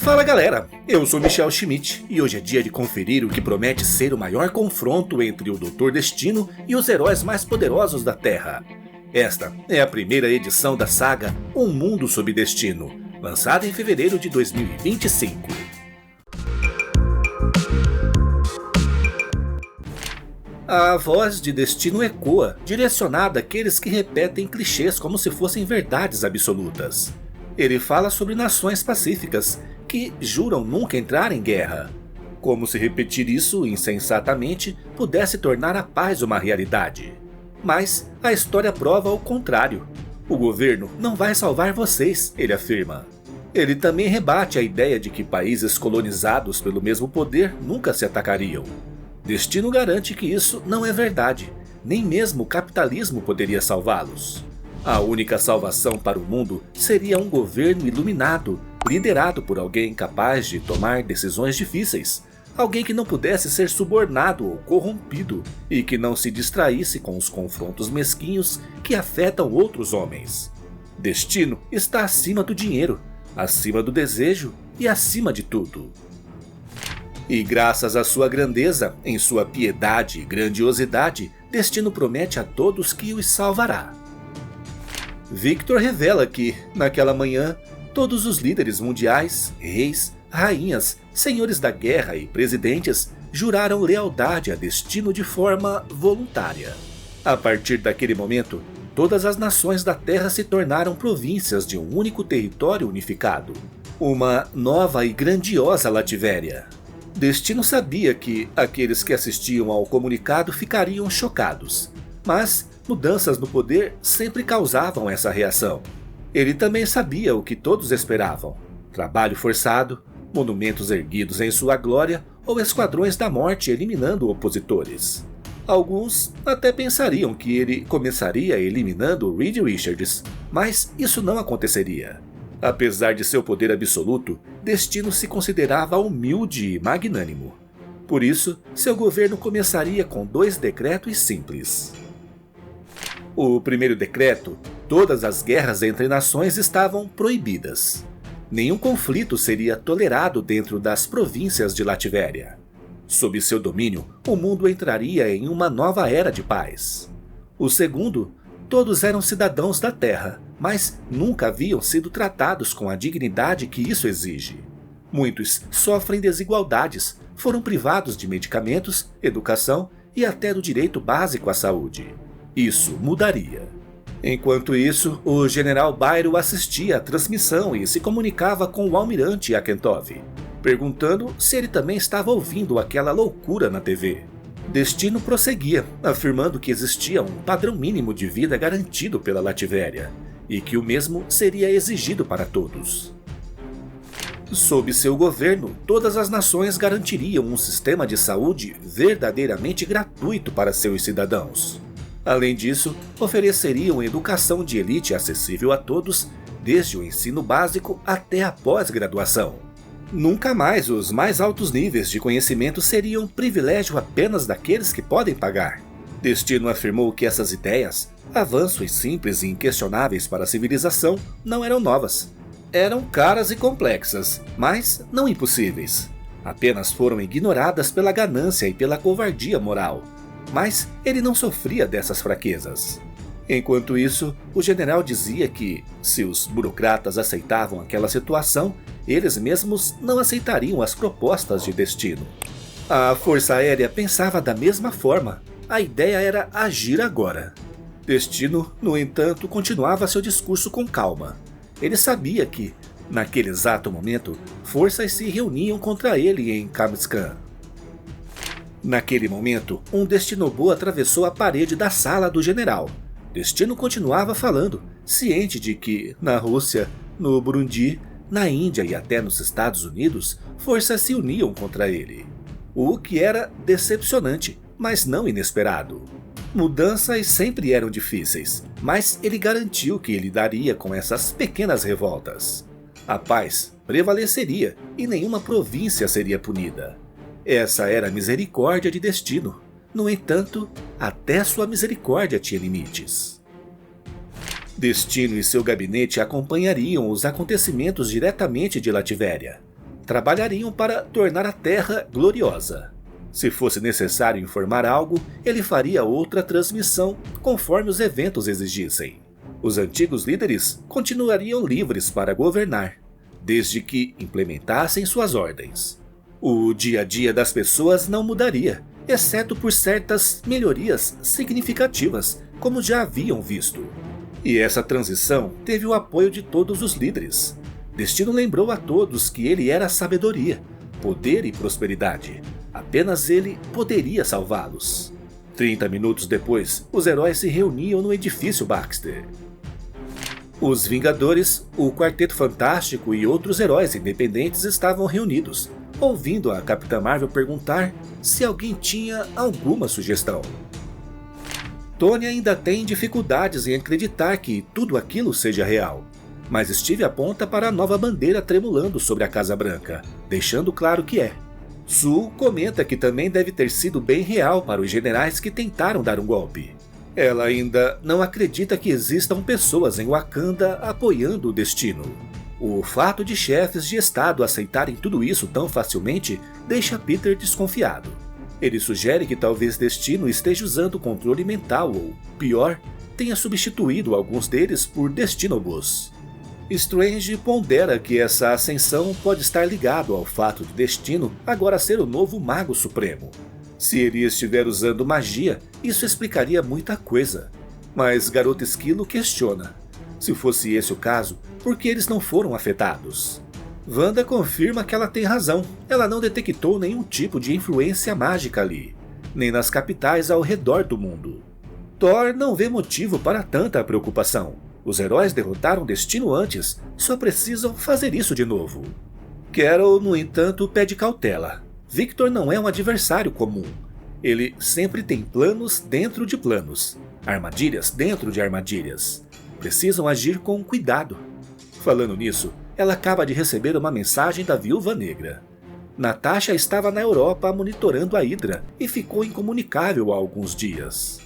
Fala galera, eu sou Michel Schmidt e hoje é dia de conferir o que promete ser o maior confronto entre o Doutor Destino e os heróis mais poderosos da Terra. Esta é a primeira edição da saga Um Mundo Sob Destino, lançada em fevereiro de 2025. A voz de Destino ecoa, direcionada àqueles que repetem clichês como se fossem verdades absolutas. Ele fala sobre nações pacíficas que juram nunca entrar em guerra. Como se repetir isso insensatamente pudesse tornar a paz uma realidade. Mas a história prova o contrário. O governo não vai salvar vocês, ele afirma. Ele também rebate a ideia de que países colonizados pelo mesmo poder nunca se atacariam. Destino garante que isso não é verdade, nem mesmo o capitalismo poderia salvá-los. A única salvação para o mundo seria um governo iluminado, liderado por alguém capaz de tomar decisões difíceis, alguém que não pudesse ser subornado ou corrompido e que não se distraísse com os confrontos mesquinhos que afetam outros homens. Destino está acima do dinheiro, acima do desejo e acima de tudo. E graças à sua grandeza, em sua piedade e grandiosidade, Destino promete a todos que os salvará. Victor revela que, naquela manhã, todos os líderes mundiais, reis, rainhas, senhores da guerra e presidentes juraram lealdade a Destino de forma voluntária. A partir daquele momento, todas as nações da Terra se tornaram províncias de um único território unificado. Uma nova e grandiosa Lativéria. Destino sabia que aqueles que assistiam ao comunicado ficariam chocados, mas mudanças no poder sempre causavam essa reação. Ele também sabia o que todos esperavam: trabalho forçado, monumentos erguidos em sua glória ou esquadrões da morte eliminando opositores. Alguns até pensariam que ele começaria eliminando Reed Richards, mas isso não aconteceria. Apesar de seu poder absoluto, Destino se considerava humilde e magnânimo. Por isso, seu governo começaria com 2 decretos simples. O primeiro decreto: todas as guerras entre nações estavam proibidas. Nenhum conflito seria tolerado dentro das províncias de Lativéria. Sob seu domínio, o mundo entraria em uma nova era de paz. O segundo: todos eram cidadãos da Terra, mas nunca haviam sido tratados com a dignidade que isso exige. Muitos sofrem desigualdades, foram privados de medicamentos, educação e até do direito básico à saúde. Isso mudaria. Enquanto isso, o general Bairo assistia à transmissão e se comunicava com o almirante Akentov, perguntando se ele também estava ouvindo aquela loucura na TV. Destino prosseguia, afirmando que existia um padrão mínimo de vida garantido pela Lativéria, e que o mesmo seria exigido para todos. Sob seu governo, todas as nações garantiriam um sistema de saúde verdadeiramente gratuito para seus cidadãos. Além disso, ofereceriam educação de elite acessível a todos, desde o ensino básico até a pós-graduação. Nunca mais os mais altos níveis de conhecimento seriam privilégio apenas daqueles que podem pagar. Destino afirmou que essas ideias, avanços simples e inquestionáveis para a civilização, não eram novas. Eram caras e complexas, mas não impossíveis. Apenas foram ignoradas pela ganância e pela covardia moral. Mas ele não sofria dessas fraquezas. Enquanto isso, o general dizia que, se os burocratas aceitavam aquela situação, eles mesmos não aceitariam as propostas de Destino. A Força Aérea pensava da mesma forma. A ideia era agir agora. Destino, no entanto, continuava seu discurso com calma. Ele sabia que, naquele exato momento, forças se reuniam contra ele em Kamskan. Naquele momento, um Destinobu atravessou a parede da sala do general. Destino continuava falando, ciente de que, na Rússia, no Burundi, na Índia e até nos Estados Unidos, forças se uniam contra ele. O que era decepcionante, mas não inesperado. Mudanças sempre eram difíceis, mas ele garantiu que lidaria com essas pequenas revoltas. A paz prevaleceria e nenhuma província seria punida. Essa era a misericórdia de Destino. No entanto, até sua misericórdia tinha limites. Destino e seu gabinete acompanhariam os acontecimentos diretamente de Lativéria. trabalhariam para tornar a Terra gloriosa. Se fosse necessário informar algo, ele faria outra transmissão conforme os eventos exigissem. Os antigos líderes continuariam livres para governar, desde que implementassem suas ordens. O dia a dia das pessoas não mudaria, exceto por certas melhorias significativas, como já haviam visto. E essa transição teve o apoio de todos os líderes. Destino lembrou a todos que ele era sabedoria, poder e prosperidade. Apenas ele poderia salvá-los. 30 minutos depois, os heróis se reuniam no edifício Baxter. Os Vingadores, o Quarteto Fantástico e outros heróis independentes estavam reunidos, ouvindo a Capitã Marvel perguntar se alguém tinha alguma sugestão. Tony ainda tem dificuldades em acreditar que tudo aquilo seja real, mas Steve aponta para a nova bandeira tremulando sobre a Casa Branca, deixando claro que é. Sue comenta que também deve ter sido bem real para os generais que tentaram dar um golpe. Ela ainda não acredita que existam pessoas em Wakanda apoiando o Destino. O fato de chefes de estado aceitarem tudo isso tão facilmente deixa Peter desconfiado. Ele sugere que talvez Destino esteja usando controle mental ou, pior, tenha substituído alguns deles por Destinobus. Strange pondera que essa ascensão pode estar ligado ao fato de Destino agora ser o novo Mago Supremo. Se ele estiver usando magia, isso explicaria muita coisa. Mas Garota Esquilo questiona. Se fosse esse o caso, por que eles não foram afetados? Wanda confirma que ela tem razão. Ela não detectou nenhum tipo de influência mágica ali, nem nas capitais ao redor do mundo. Thor não vê motivo para tanta preocupação. Os heróis derrotaram Destino antes, só precisam fazer isso de novo. Carol, no entanto, pede cautela. Victor não é um adversário comum. Ele sempre tem planos dentro de planos, armadilhas dentro de armadilhas. Precisam agir com cuidado. Falando nisso, ela acaba de receber uma mensagem da Viúva Negra. Natasha estava na Europa monitorando a Hydra e ficou incomunicável há alguns dias.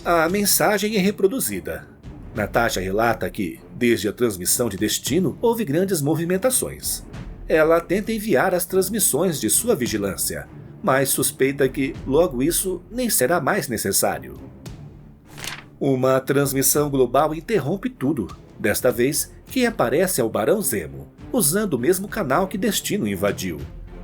A mensagem é reproduzida. Natasha relata que, desde a transmissão de Destino, houve grandes movimentações. Ela tenta enviar as transmissões de sua vigilância, mas suspeita que, logo isso, nem será mais necessário. Uma transmissão global interrompe tudo. Desta vez, quem aparece é o Barão Zemo, usando o mesmo canal que Destino invadiu.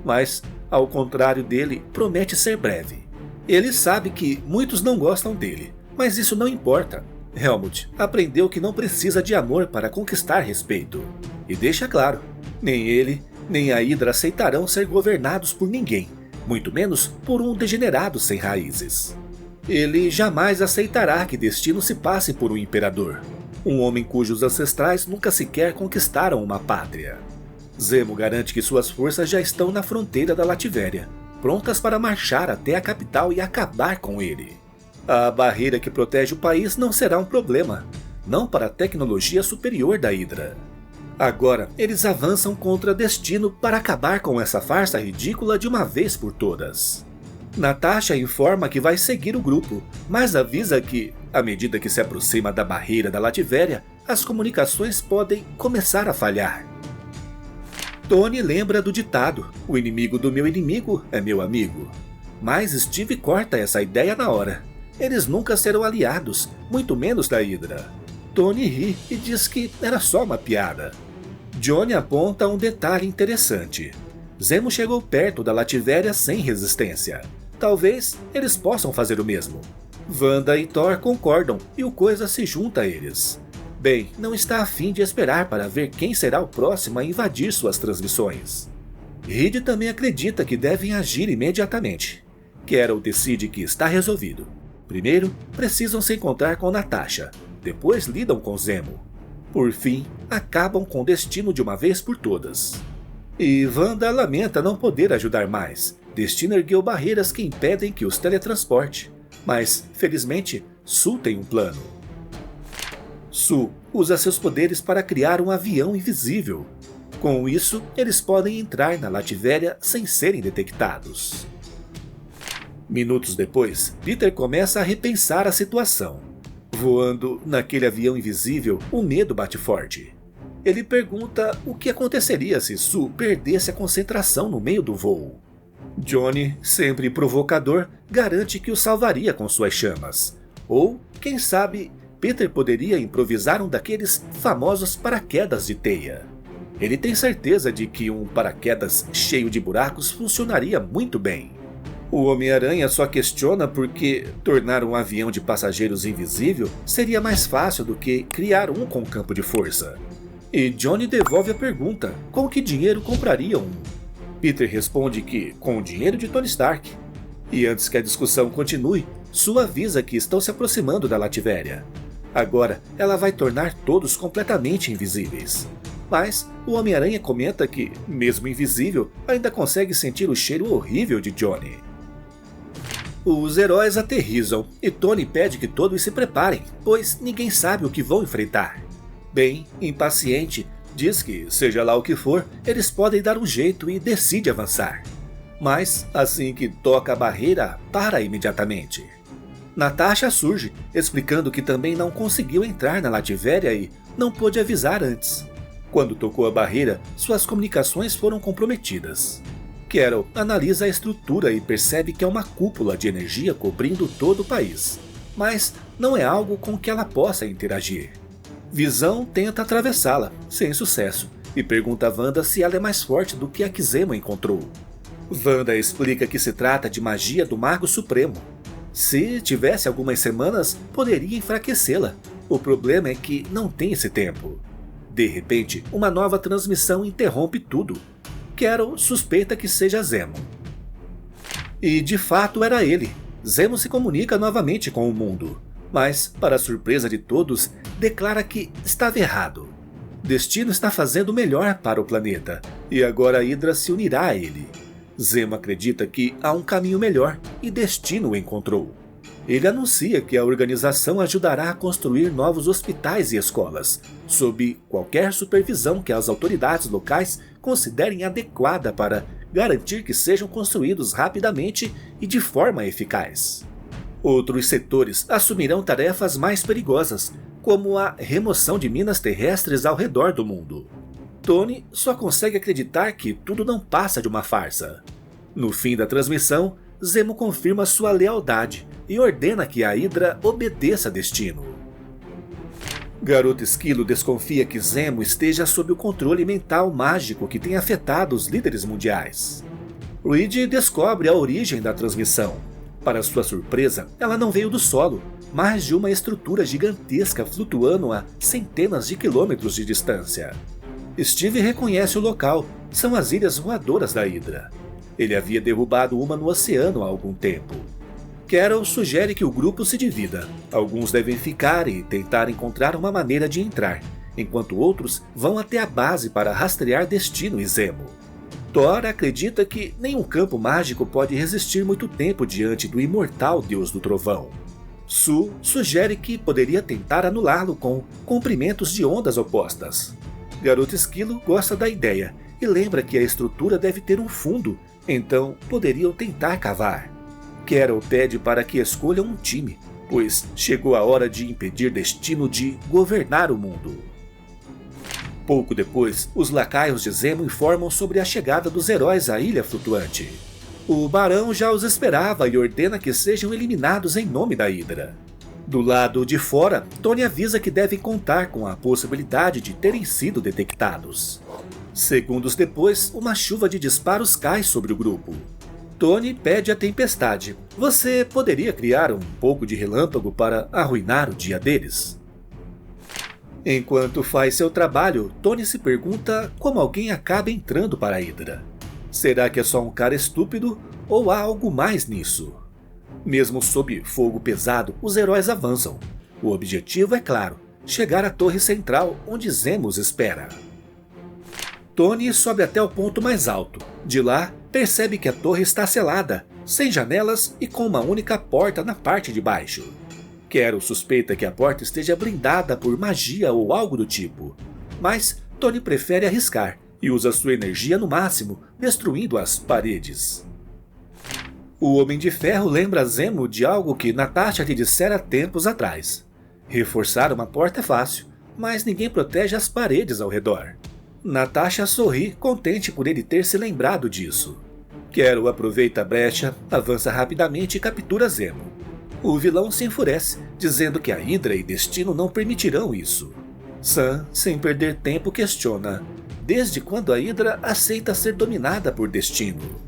Mas, ao contrário dele, promete ser breve. Ele sabe que muitos não gostam dele, mas isso não importa. Helmut aprendeu que não precisa de amor para conquistar respeito. E deixa claro, nem ele, nem a Hydra aceitarão ser governados por ninguém, muito menos por um degenerado sem raízes. Ele jamais aceitará que Destino se passe por um imperador, um homem cujos ancestrais nunca sequer conquistaram uma pátria. Zemo garante que suas forças já estão na fronteira da Lativéria, prontas para marchar até a capital e acabar com ele. A barreira que protege o país não será um problema, não para a tecnologia superior da Hydra. Agora, eles avançam contra Destino para acabar com essa farsa ridícula de uma vez por todas. Natasha informa que vai seguir o grupo, mas avisa que, à medida que se aproxima da barreira da Lativéria, as comunicações podem começar a falhar. Tony lembra do ditado: "O inimigo do meu inimigo é meu amigo." Mas Steve corta essa ideia na hora. Eles nunca serão aliados, muito menos da Hydra. Tony ri e diz que era só uma piada. Johnny aponta um detalhe interessante. Zemo chegou perto da Lativéria sem resistência. Talvez eles possam fazer o mesmo. Wanda e Thor concordam e o Coisa se junta a eles. Ben não está afim de esperar para ver quem será o próximo a invadir suas transmissões. Reed também acredita que devem agir imediatamente. Carol decide que está resolvido. Primeiro, precisam se encontrar com Natasha, depois lidam com Zemo. Por fim, acabam com Destino de uma vez por todas. E Wanda lamenta não poder ajudar mais. Destino ergueu barreiras que impedem que os teletransporte. Mas, felizmente, Sue tem um plano. Sue usa seus poderes para criar um avião invisível. Com isso, eles podem entrar na Lativéria sem serem detectados. Minutos depois, Peter começa a repensar a situação. Voando naquele avião invisível, o medo bate forte. Ele pergunta o que aconteceria se Sue perdesse a concentração no meio do voo. Johnny, sempre provocador, garante que o salvaria com suas chamas. Ou, quem sabe, Peter poderia improvisar um daqueles famosos paraquedas de teia. Ele tem certeza de que um paraquedas cheio de buracos funcionaria muito bem. O Homem-Aranha só questiona porque tornar um avião de passageiros invisível seria mais fácil do que criar um com campo de força. E Johnny devolve a pergunta: com que dinheiro compraria um? Peter responde que com o dinheiro de Tony Stark. E antes que a discussão continue, Sue avisa que estão se aproximando da Lativéria. Agora, ela vai tornar todos completamente invisíveis. Mas o Homem-Aranha comenta que, mesmo invisível, ainda consegue sentir o cheiro horrível de Johnny. Os heróis aterrissam e Tony pede que todos se preparem, pois ninguém sabe o que vão enfrentar. Bem, impaciente, diz que, seja lá o que for, eles podem dar um jeito e decide avançar. Mas, assim que toca a barreira, para imediatamente. Natasha surge, explicando que também não conseguiu entrar na Lativéria e não pôde avisar antes. Quando tocou a barreira, suas comunicações foram comprometidas. Carol analisa a estrutura e percebe que é uma cúpula de energia cobrindo todo o país, mas não é algo com que ela possa interagir. Visão tenta atravessá-la, sem sucesso, e pergunta a Wanda se ela é mais forte do que a que Zemo encontrou. Wanda explica que se trata de magia do Mago Supremo. Se tivesse algumas semanas, poderia enfraquecê-la. O problema é que não tem esse tempo. De repente, uma nova transmissão interrompe tudo. Carol suspeita que seja Zemo. E de fato era ele. Zemo se comunica novamente com o mundo, mas, para surpresa de todos, declara que estava errado. Destino está fazendo o melhor para o planeta, e agora a Hydra se unirá a ele. Zemo acredita que há um caminho melhor, e Destino o encontrou. Ele anuncia que a organização ajudará a construir novos hospitais e escolas, sob qualquer supervisão que as autoridades locais considerem adequada para garantir que sejam construídos rapidamente e de forma eficaz. Outros setores assumirão tarefas mais perigosas, como a remoção de minas terrestres ao redor do mundo. Tony só consegue acreditar que tudo não passa de uma farsa. No fim da transmissão, Zemo confirma sua lealdade e ordena que a Hydra obedeça a Destino. Garoto Esquilo desconfia que Zemo esteja sob o controle mental mágico que tem afetado os líderes mundiais. Reed descobre a origem da transmissão. Para sua surpresa, ela não veio do solo, mas de uma estrutura gigantesca flutuando a centenas de quilômetros de distância. Steve reconhece o local, são as ilhas voadoras da Hydra. Ele havia derrubado uma no oceano há algum tempo. Carol sugere que o grupo se divida. Alguns devem ficar e tentar encontrar uma maneira de entrar, enquanto outros vão até a base para rastrear Destino e Zemo. Thor acredita que nenhum campo mágico pode resistir muito tempo diante do imortal Deus do Trovão. Sue sugere que poderia tentar anulá-lo com comprimentos de ondas opostas. Garoto Esquilo gosta da ideia e lembra que a estrutura deve ter um fundo, então poderiam tentar cavar. Carol pede para que escolham um time, pois chegou a hora de impedir Destino de governar o mundo. Pouco depois, os lacaios de Zemo informam sobre a chegada dos heróis à Ilha Flutuante. O Barão já os esperava e ordena que sejam eliminados em nome da Hydra. Do lado de fora, Tony avisa que devem contar com a possibilidade de terem sido detectados. Segundos depois, uma chuva de disparos cai sobre o grupo. Tony pede a Tempestade: você poderia criar um pouco de relâmpago para arruinar o dia deles? Enquanto faz seu trabalho, Tony se pergunta como alguém acaba entrando para a Hydra. Será que é só um cara estúpido ou há algo mais nisso? Mesmo sob fogo pesado, os heróis avançam. O objetivo é claro: chegar à torre central onde Zemo os espera. Tony sobe até o ponto mais alto. De lá, percebe que a torre está selada, sem janelas e com uma única porta na parte de baixo. Carol suspeita que a porta esteja blindada por magia ou algo do tipo, mas Tony prefere arriscar e usa sua energia no máximo, destruindo as paredes. O Homem de Ferro lembra Zemo de algo que Natasha lhe dissera tempos atrás. Reforçar uma porta é fácil, mas ninguém protege as paredes ao redor. Natasha sorri, contente por ele ter se lembrado disso. Quero aproveita a brecha, avança rapidamente e captura Zemo. O vilão se enfurece, dizendo que a Hydra e Destino não permitirão isso. Sam, sem perder tempo, questiona: desde quando a Hydra aceita ser dominada por Destino?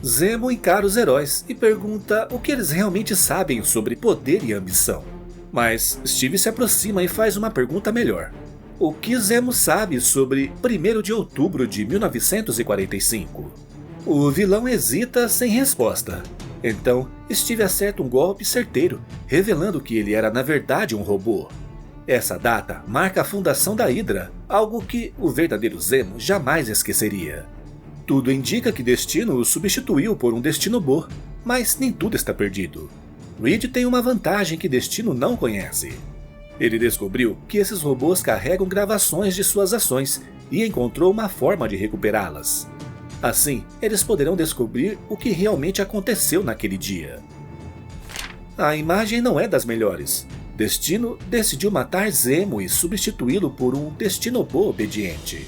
Zemo encara os heróis e pergunta o que eles realmente sabem sobre poder e ambição. Mas Steve se aproxima e faz uma pergunta melhor. O que Zemo sabe sobre 1º de outubro de 1945? O vilão hesita sem resposta. Então, Steve acerta um golpe certeiro, revelando que ele era na verdade um robô. Essa data marca a fundação da Hydra, algo que o verdadeiro Zemo jamais esqueceria. Tudo indica que Destino o substituiu por um Destino Bo, mas nem tudo está perdido. Reed tem uma vantagem que Destino não conhece. Ele descobriu que esses robôs carregam gravações de suas ações e encontrou uma forma de recuperá-las. Assim, eles poderão descobrir o que realmente aconteceu naquele dia. A imagem não é das melhores. Destino decidiu matar Zemo e substituí-lo por um Destino Bo obediente.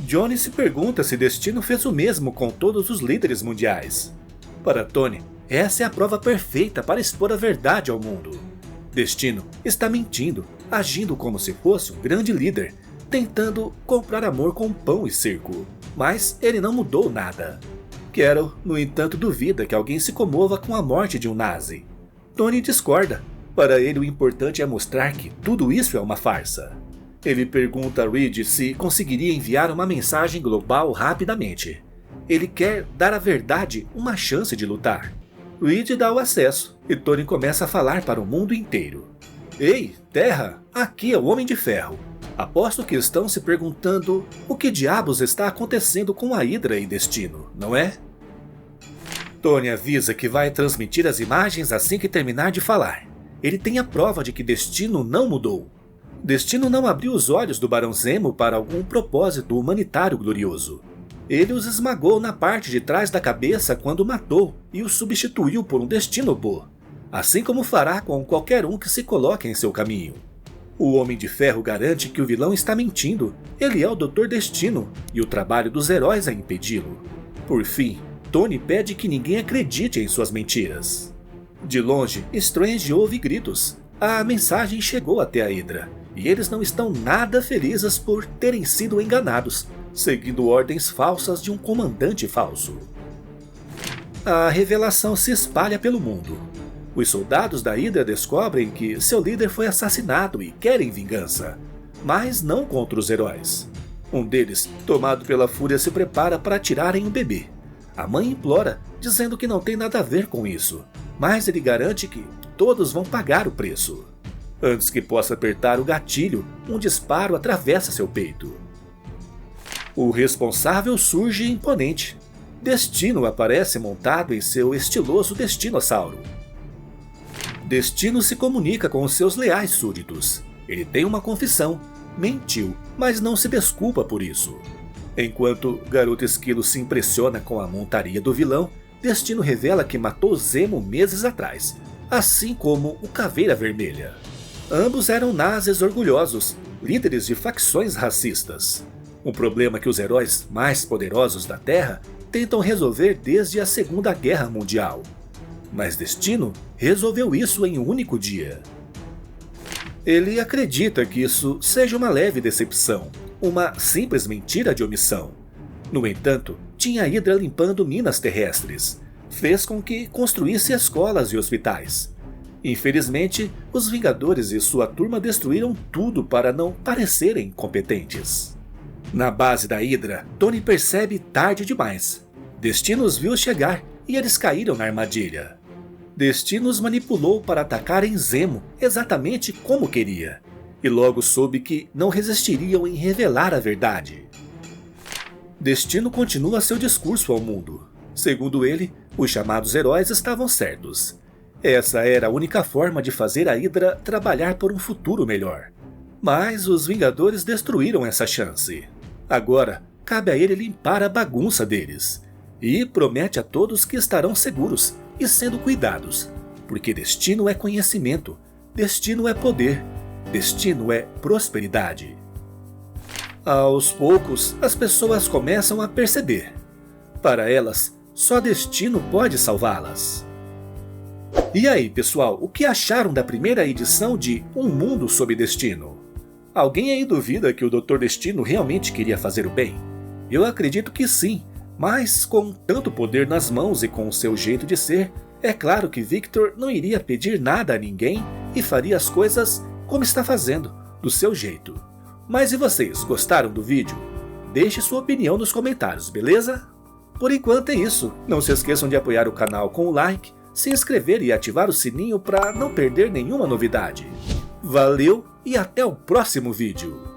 Johnny se pergunta se Destino fez o mesmo com todos os líderes mundiais. Para Tony, essa é a prova perfeita para expor a verdade ao mundo. Destino está mentindo, agindo como se fosse um grande líder, tentando comprar amor com pão e circo. Mas ele não mudou nada. Carol, no entanto, duvida que alguém se comova com a morte de um nazi. Tony discorda. Para ele, o importante é mostrar que tudo isso é uma farsa. Ele pergunta a Reed se conseguiria enviar uma mensagem global rapidamente. Ele quer dar à verdade uma chance de lutar. Reed dá o acesso e Tony começa a falar para o mundo inteiro. Ei, Terra, aqui é o Homem de Ferro. Aposto que estão se perguntando o que diabos está acontecendo com a Hydra e Destino, não é? Tony avisa que vai transmitir as imagens assim que terminar de falar. Ele tem a prova de que Destino não mudou. Destino não abriu os olhos do Barão Zemo para algum propósito humanitário glorioso. Ele os esmagou na parte de trás da cabeça quando o matou e o substituiu por um Destino Bo, assim como fará com qualquer um que se coloque em seu caminho. O Homem de Ferro garante que o vilão está mentindo, ele é o Dr. Destino e o trabalho dos heróis é impedi-lo. Por fim, Tony pede que ninguém acredite em suas mentiras. De longe, Strange ouve gritos. A mensagem chegou até a Hydra, e eles não estão nada felizes por terem sido enganados, seguindo ordens falsas de um comandante falso. A revelação se espalha pelo mundo. Os soldados da Hydra descobrem que seu líder foi assassinado e querem vingança, mas não contra os heróis. Um deles, tomado pela fúria, se prepara para atirar em um bebê. A mãe implora, dizendo que não tem nada a ver com isso, mas ele garante que todos vão pagar o preço. Antes que possa apertar o gatilho, um disparo atravessa seu peito. O responsável surge imponente. Destino aparece montado em seu estiloso Destinossauro. Destino se comunica com os seus leais súditos. Ele tem uma confissão. Mentiu, mas não se desculpa por isso. Enquanto Garoto Esquilo se impressiona com a montaria do vilão, Destino revela que matou Zemo meses atrás, assim como o Caveira Vermelha. Ambos eram nazis orgulhosos, líderes de facções racistas. Um problema que os heróis mais poderosos da Terra tentam resolver desde a Segunda Guerra Mundial. Mas Destino resolveu isso em um único dia. Ele acredita que isso seja uma leve decepção, uma simples mentira de omissão. No entanto, tinha a Hydra limpando minas terrestres. Fez com que construísse escolas e hospitais. Infelizmente, os Vingadores e sua turma destruíram tudo para não parecerem competentes. Na base da Hydra, Tony percebe tarde demais. Destino os viu chegar e eles caíram na armadilha. Destino os manipulou para atacar em Zemo exatamente como queria, e logo soube que não resistiriam em revelar a verdade. Destino continua seu discurso ao mundo. Segundo ele, os chamados heróis estavam certos. Essa era a única forma de fazer a Hydra trabalhar por um futuro melhor. Mas os Vingadores destruíram essa chance. Agora, cabe a ele limpar a bagunça deles. E promete a todos que estarão seguros e sendo cuidados. Porque destino é conhecimento, destino é poder, destino é prosperidade. Aos poucos, as pessoas começam a perceber. Para elas, só destino pode salvá-las. E aí, pessoal, o que acharam da primeira edição de Um Mundo Sob Destino? Alguém aí duvida que o Dr. Destino realmente queria fazer o bem? Eu acredito que sim, mas com tanto poder nas mãos e com o seu jeito de ser, é claro que Victor não iria pedir nada a ninguém e faria as coisas como está fazendo, do seu jeito. Mas e vocês, gostaram do vídeo? Deixe sua opinião nos comentários, beleza? Por enquanto é isso, não se esqueçam de apoiar o canal com o like, se inscrever e ativar o sininho para não perder nenhuma novidade. Valeu e até o próximo vídeo!